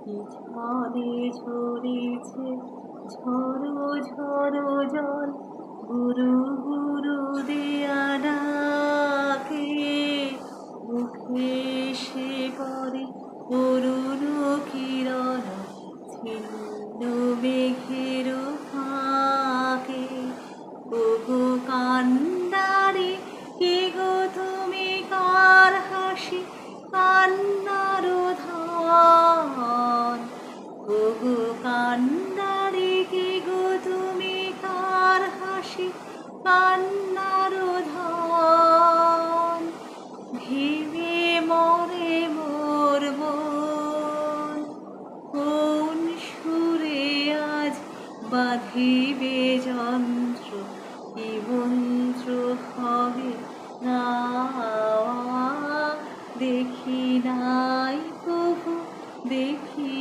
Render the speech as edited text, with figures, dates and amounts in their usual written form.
পিছনে ঝরেছে ঝড়ো ঝড়ো জল, গুরু গুরু দেয়া ডাকে। মুখে এসে পড়ে অরুণ কিরণ, ছিন্ন মেঘের ফাঁকে। ওগো কান্ডারি, কে গো তুমি, কার হাসি কান্নার ধান? ওগো কান্ডারি, কে গো তুমি, কার হাসি কান্নার ধান? ভেবে মরে মোর মন, কোন সুরে আজ বাঁধিবে যন্ত্র, কি মন্ত্র হবে গাওয়া? দেখি নাই প্রভু, দেখি